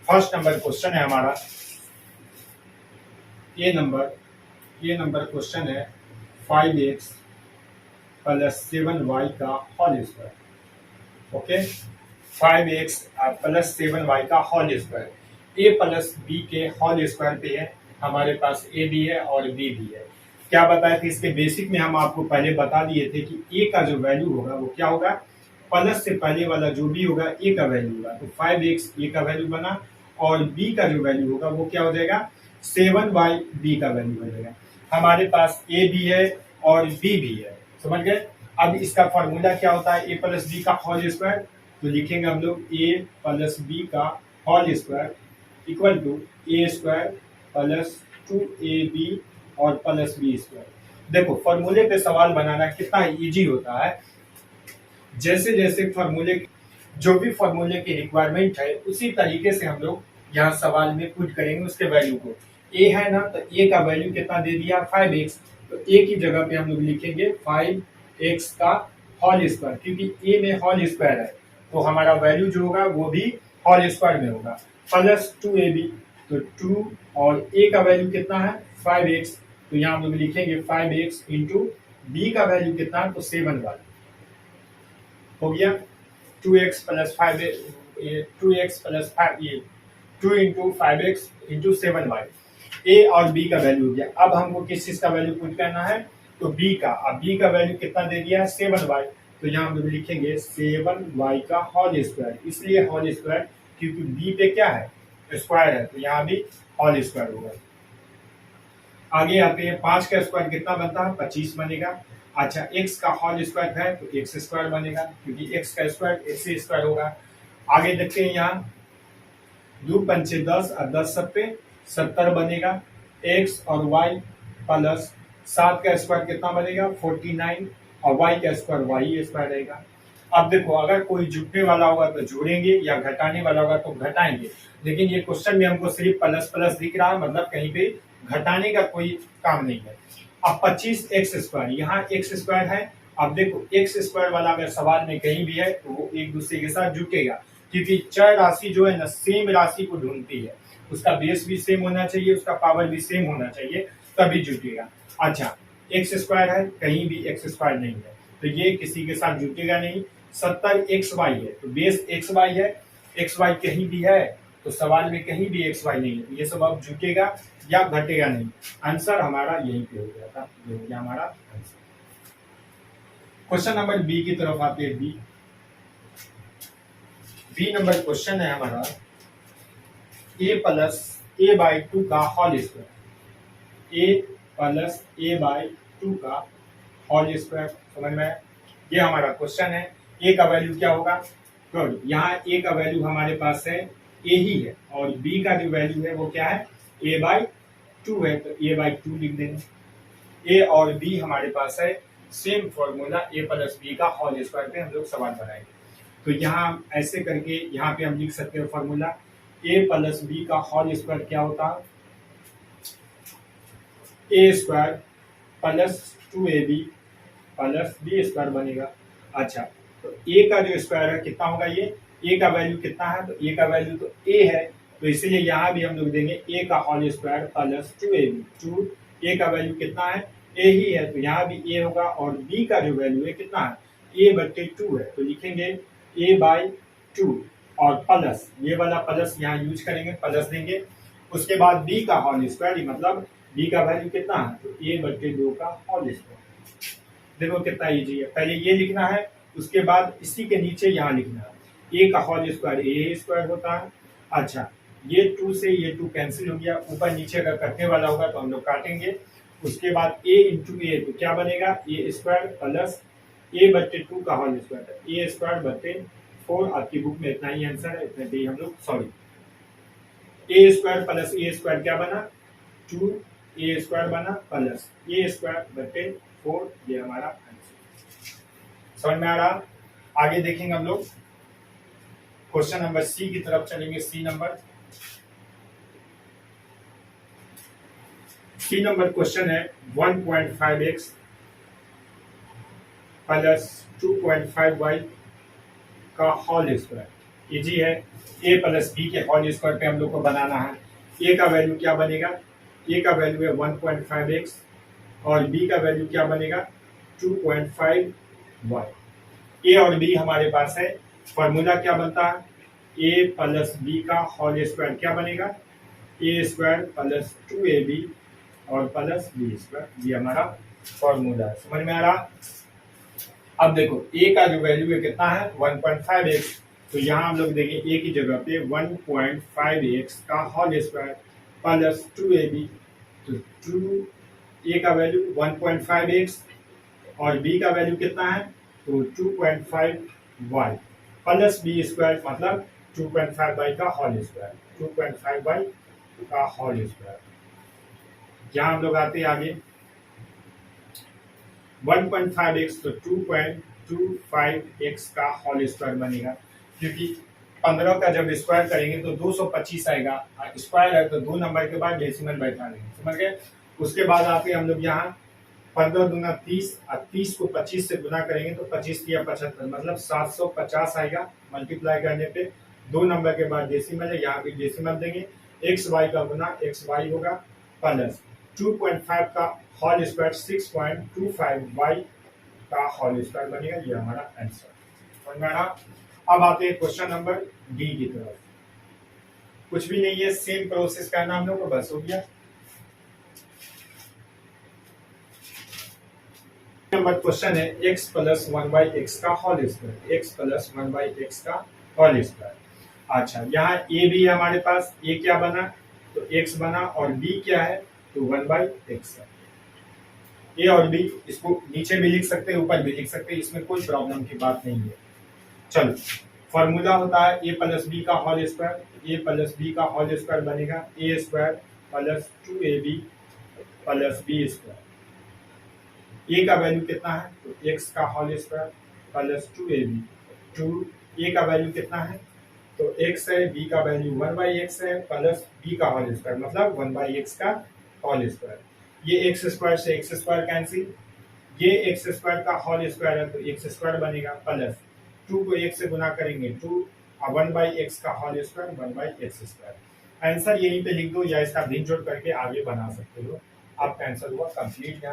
First number question है हमारा, ये नंबर क्वेश्चन है 5x प्लस 7y का whole square. Okay, 5x plus 7y का होल स्क्वायर ए प्लस बी के होल स्क्वायर पे है। हमारे पास ए भी है और बी भी है। क्या बताया था इसके बेसिक में, हम आपको पहले बता दिए थे कि ए का जो वैल्यू होगा वो क्या होगा, प्लस से पहले वाला जो भी होगा ए का वैल्यू होगा। तो 5x ए का वैल्यू बना और बी का जो वैल्यू होगा वो क्या हो जाएगा, 7y बी का वैल्यू हो जाएगा। हमारे पास ए भी है और बी भी है, समझ गए। अब इसका फॉर्मूला क्या होता है, ए प्लस बी का होल स्क्वायर। तो लिखेंगे हम लोग ए प्लस बी का whole square equal to A square plus 2ab और प्लस बी स्क्वायर। देखो फॉर्मूले पे सवाल बनाना कितना इजी होता है। जैसे जैसे फॉर्मूले, जो भी फॉर्मूले की रिक्वायरमेंट है उसी तरीके से हम लोग यहाँ सवाल में पुट करेंगे उसके वैल्यू को। ए है ना, तो ए का वैल्यू कितना दे दिया 5x, तो ए की जगह पे हम लोग लिखेंगे 5x का होल स्क्वायर, क्योंकि ए में होल स्क्वायर है तो हमारा वैल्यू जो होगा वो भी होल स्क्वायर में होगा, प्लस 2ab। तो 2 और ए का वैल्यू कितना है 5x, तो यहाँ हम लोग लिखेंगे 5x इंटू बी का वैल्यू कितना है तो 7y हो गया। 2x प्लस 5 ये 2 इंटू 5x इंटू 7y, ए और बी का वैल्यू हो गया। अब हमको किस चीज का वैल्यू पुट करना है, तो बी का। अब बी का वैल्यू कितना दे दिया है 7y, तो यहाँ हम लोग लिखेंगे 7y का होल स्क्वायर। इसलिए होल स्क्वायर क्योंकि बी पे क्या है, स्क्वायर है, तो यहाँ भी होल स्क्वायर होगा। आगे आते हैं, 5 का स्क्वायर कितना बनता है 25 बनेगा। अच्छा, x का होल स्क्वायर है तो x स्क्वायर बनेगा, क्योंकि x का स्क्वायर x से स्क्वायर होगा। आगे देखते हैं, यहाँ 2 पंचे 10 और 10 सब पे 70 बनेगा। x और y प्लस 7 का स्क्वायर कितना बनेगा 49 और y का स्क्वायर y स्क्वायर रहेगा। अब देखो, अगर कोई जुड़ने वाला होगा तो जोड़ेंगे या घटाने वाला होगा तो घटाएंगे, लेकिन ये क्वेश्चन में हमको सिर्फ प्लस प्लस दिख रहा है, मतलब कहीं पे घटाने का कोई काम नहीं है। अब 25x स्क्वायर, यहाँ x स्क्वायर है। अब देखो x स्क्वायर वाला अगर सवाल में कहीं भी है तो वो एक दूसरे के साथ जुटेगा, क्योंकि चर राशि जो है ना सेम राशि को ढूंढती है, उसका बेस भी सेम होना चाहिए, उसका पावर भी सेम होना चाहिए, तभी जुटेगा। अच्छा, x स्क्वायर है, कहीं भी x स्क्वायर नहीं है तो ये किसी के साथ जुटेगा नहीं। 70xy है तो बेस xy है, xy कहीं भी है तो सवाल में कहीं भी xy नहीं है, ये सब अब जुटेगा या घटेगा नहीं। आंसर हमारा यहीं पे हो गया था, ये हो गया हमारा आंसर। क्वेश्चन नंबर बी की तरफ आते हैं। बी नंबर क्वेश्चन है हमारा, a प्लस a बाई 2 का whole square, a plus a by 2 का होल स्क्वायर। समझ में, ये हमारा क्वेश्चन है। a का वैल्यू क्या होगा, तो यहाँ a का वैल्यू हमारे पास है a ही है, और b का जो वैल्यू है वो क्या है a बाई 2 है, तो a बाई 2 लिख देंगे। a और b हमारे पास है same formula, a plus b का होल स्क्वायर पे हम लोग सवाल बनाएंगे। तो यहाँ ऐसे करके यहाँ पे हम लिख सकते हैं फॉर्मूला, a प्लस b का होल स्क्वायर क्या होता है, a square plus 2ab plus b square बनेगा। अच्छा, तो a का जो स्क्वायर है कितना होगा, ये a का वैल्यू कितना है, तो a का वैल्यू तो a है, तो इसीलिए यहाँ भी हम लोग देंगे a का whole square plus 2ab। 2 a का वैल्यू कितना है a ही है, तो यहाँ भी a होगा, और b का जो वैल्यू है कितना है a बटे 2 है, तो लिखेंगे a बाई 2 और प्लस, ये वाला प्लस यहाँ यूज करेंगे, प्लस देंगे। उसके बाद b का होल स्क्वायर, मतलब b का वैल्यू कितना है, तो a बटे 2 का होल स्क्वायर। देखो कितना इजी है, पहले ये लिखना है, उसके बाद इसी के नीचे यहाँ लिखना है, a का होल स्क्वायर a स्क्वायर होता है। अच्छा, ये 2 से ये 2 कैंसिल हो गया, ऊपर नीचे अगर कटने वाला होगा तो हम लोग काटेंगे। उसके बाद a इंटू ए, तो क्या बनेगा a स्क्वायर प्लस a बटे 2 का होल स्क्वायर, a स्क्वायर बटे 4। आपकी बुक में इतना ही आंसर है, इतने भी हम लोग sorry, a square plus a square क्या बना 2a स्क्वायर बना प्लस a स्क्वायर बटे 4, ये हमारा आंसर। समझ में आ रहा। आगे देखेंगे हम लोग क्वेश्चन नंबर सी की तरफ चलेंगे। सी नंबर क्वेश्चन है 1.5x प्लस 2.5y का होल स्क्वायर। इजी है। ए प्लस बी के होल स्क्वायर पे हम लोग को बनाना है। ए का वैल्यू क्या बनेगा, ए का वैल्यू है 1.5x और बी का वैल्यू क्या बनेगा 2.5y। ए और बी हमारे पास है, फॉर्मूला क्या बनता है, ए प्लस बी का होल स्क्वायर क्या बनेगा, ए स्क्वायर प्लस 2ab और प्लस बी स्क्वायर, ये हमारा फॉर्मूला है। समझ में आ रहा। अब देखो ए का जो वैल्यू है कितना है 1.5x, तो यहाँ हम लोग देंगे ए की जगह पे 1.5x का होल स्क्वायर प्लस 2ab, तो 2 ए का वैल्यू 1.5x और बी का वैल्यू कितना है तो 2.5y प्लस बी स्क्वायर मतलब 2.5y का होल स्क्वायर, 2.5y का होल स्क्वायर। यहाँ हम लोग आते हैं आगे 1.5x तो 2.25x का होल स्क्वायर बनेगा, क्योंकि 15 का जब स्क्वायर करेंगे तो 225 आएगा, स्क्वायर है तो 2 नंबर के बाद डेसिमल बैठा देंगे। समझ गए। उसके बाद आते हम लोग यहाँ 15 दूना 30 और 30 को 25 से गुना करेंगे तो 25 या 75 मतलब 750 आएगा। मल्टीप्लाई करने पे 2 नंबर के बाद डेसिमल है, यहाँ भी डेसिमल देंगे। एक्स वाई का गुना एक्स वाई होगा प्लस 2.5 का होल स्क्वायर 6.25y का होल स्क्वायर बनेगा। ये हमारा आंसर। समझ में आ रहा। अब आते हैं क्वेश्चन नंबर डी की तरफ। कुछ भी नहीं है, सेम प्रोसेस करना हम लोग को, बस हो गया। नंबर क्वेश्चन है x प्लस 1/x का whole square, x plus 1/x का होल स्क्वायर। अच्छा, यहाँ a भी है हमारे पास, a क्या बना तो x बना और b क्या है तो 1/x है। a और b इसको नीचे भी लिख सकते हैं ऊपर भी लिख सकते हैं, इसमें कोई प्रॉब्लम की बात नहीं है। चलो, फॉर्मूला होता है a प्लस बी का whole square, a plus B का होल स्क्वायर बनेगा a square plus 2ab plus B square. a का वैल्यू कितना है तो x का whole square plus 2ab, 2a का वैल्यू कितना है तो x है, b का वैल्यू 1/x है प्लस b का होल स्क्वायर मतलब 1/x का होल स्क्वायर। ये एक्स स्क्वायर से एक्स स्क्वायर कैंसिल, ये एक्स स्क्वायर का होल स्क्वायर है तो एक्स स्क्वायर बनेगा प्लस 2 को 1 से गुना करेंगे 2 और 1/x का whole square 1/x square. Answer यहीं पे लिख दो या इसका भिन्न जोड़ करके आगे बना सकते हो। आपका आंसर हुआ कंप्लीट।